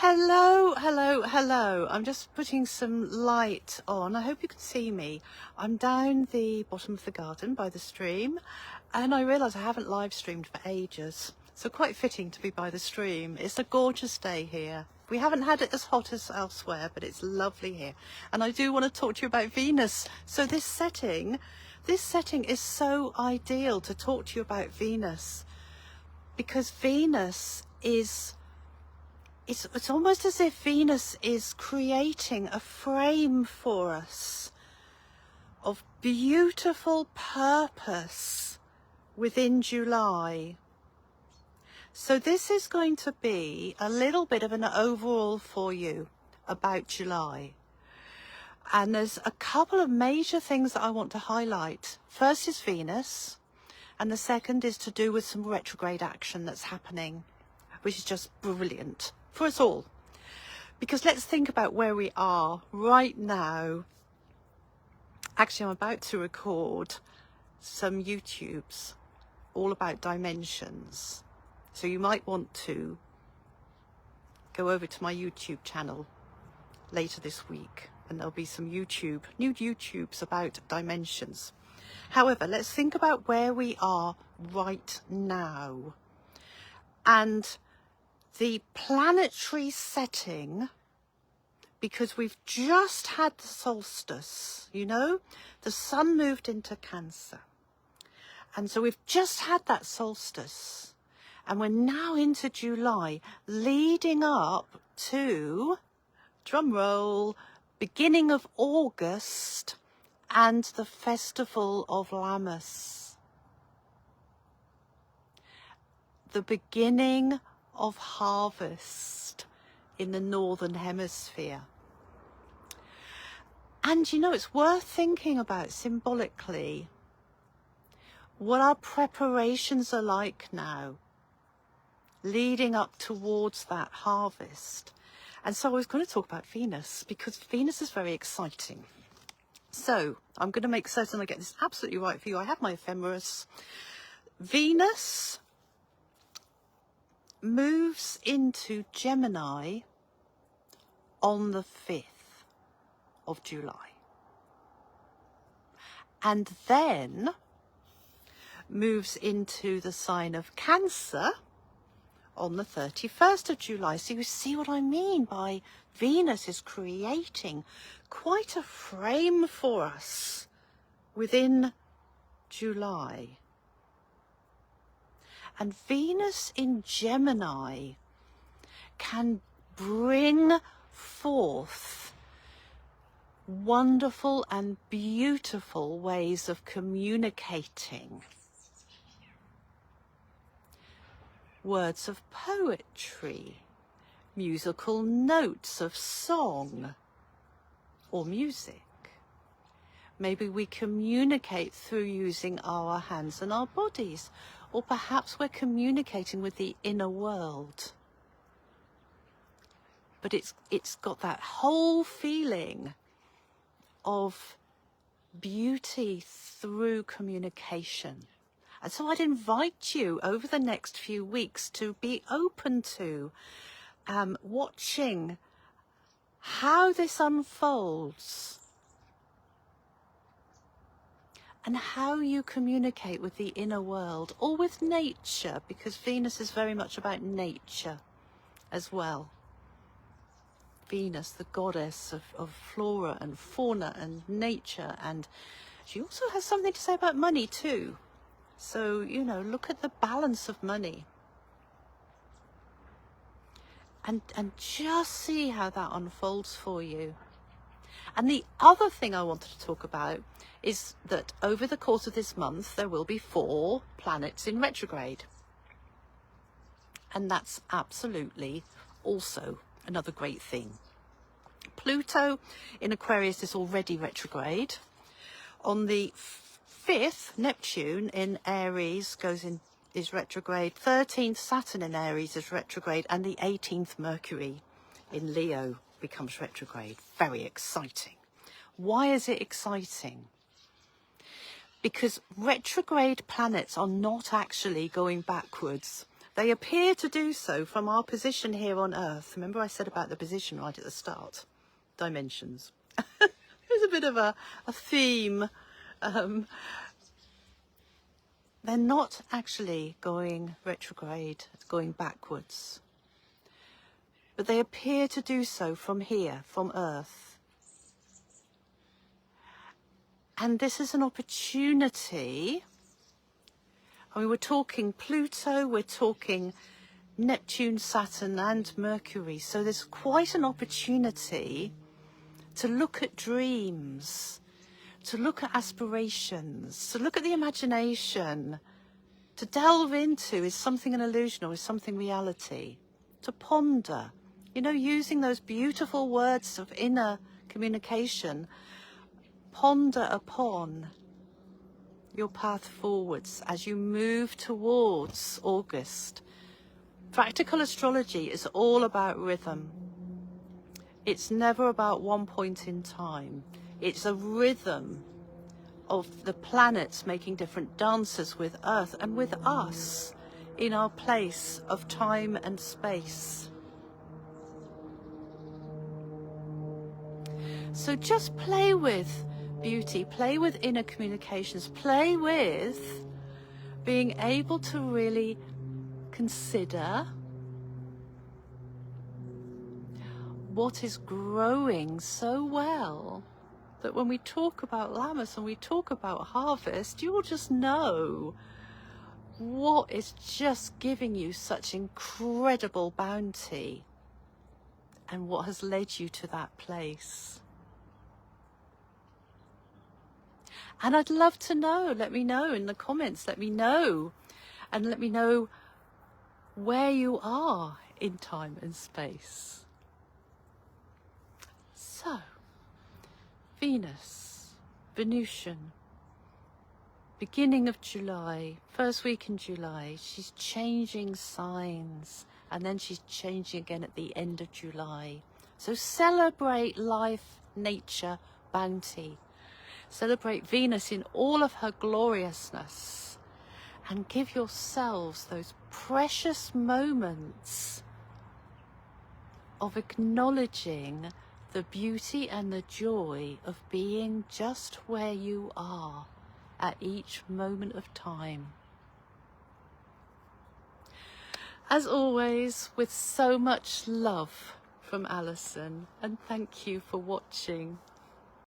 Hello, hello, hello. I'm just putting some light on. I hope you can see me. I'm down the bottom of the garden by the stream, and I realise I haven't live streamed for ages. So quite fitting to be by the stream. It's a gorgeous day here. We haven't had it as hot as elsewhere, but it's lovely here. And I do want to talk to you about Venus. So this setting is so ideal to talk to you about Venus, because Venus is... It's almost as if Venus is creating a frame for us of beautiful purpose within July. So this is going to be a little bit of an overall for you about July. And there's a couple of major things that I want to highlight. First is Venus, and the second is to do with some retrograde action that's happening, which is just brilliant for us all. Because let's think about where we are right now. Actually, I'm about to record some YouTubes all about dimensions. So you might want to go over to my YouTube channel later this week, and there'll be some new YouTubes about dimensions. However, let's think about where we are right now. And the planetary setting, because we've just had the solstice, you know, the sun moved into Cancer. And so we've just had that solstice, and we're now into July, leading up to, drum roll, beginning of August and the festival of Lammas. The beginning of harvest in the northern hemisphere. And you know, it's worth thinking about symbolically what our preparations are like now, leading up towards that harvest. And so I was going to talk about Venus, because Venus is very exciting. So I'm going to make certain I get this absolutely right for you. I have my ephemeris. Venus moves into Gemini on the 5th of July. And then moves into the sign of Cancer on the 31st of July. So you see what I mean by Venus is creating quite a frame for us within July. And Venus in Gemini can bring forth wonderful and beautiful ways of communicating. Words of poetry, musical notes of song or music. Maybe we communicate through using our hands and our bodies. Or perhaps we're communicating with the inner world. But it's got that whole feeling of beauty through communication. And so I'd invite you over the next few weeks to be open to watching how this unfolds, and how you communicate with the inner world or with nature, because Venus is very much about nature as well. Venus, the goddess of flora and fauna and nature, and she also has something to say about money too. So, you know, look at the balance of money. And just see how that unfolds for you. And the other thing I wanted to talk about is that over the course of this month, there will be 4 planets in retrograde. And that's absolutely also another great thing. Pluto in Aquarius is already retrograde. On the 5th, Neptune in Aries is retrograde. 13th, Saturn in Aries is retrograde. And the 18th, Mercury in Leo becomes retrograde. Very exciting. Why is it exciting? Because retrograde planets are not actually going backwards. They appear to do so from our position here on Earth. Remember I said about the position right at the start? Dimensions. There's a bit of a theme. They're not actually going retrograde, going backwards. But they appear to do so from here, from Earth. And this is an opportunity. I mean, we're talking Pluto, we're talking Neptune, Saturn and Mercury. So there's quite an opportunity to look at dreams, to look at aspirations, to look at the imagination, to delve into, is something an illusion or is something reality? To ponder, you know, using those beautiful words of inner communication, ponder upon your path forwards as you move towards August. Practical astrology is all about rhythm. It's never about one point in time. It's a rhythm of the planets making different dances with Earth and with us in our place of time and space. So just play with beauty, play with inner communications, play with being able to really consider what is growing so well that when we talk about Lammas and we talk about harvest, you'll just know what is just giving you such incredible bounty and what has led you to that place. And I'd love to know, let me know in the comments, let me know, and let me know where you are in time and space. So, Venus, Venusian, beginning of July, first week in July, she's changing signs and then she's changing again at the end of July. So celebrate life, nature, bounty. Celebrate Venus in all of her gloriousness and give yourselves those precious moments of acknowledging the beauty and the joy of being just where you are at each moment of time. As always, with so much love from Alison, and thank you for watching.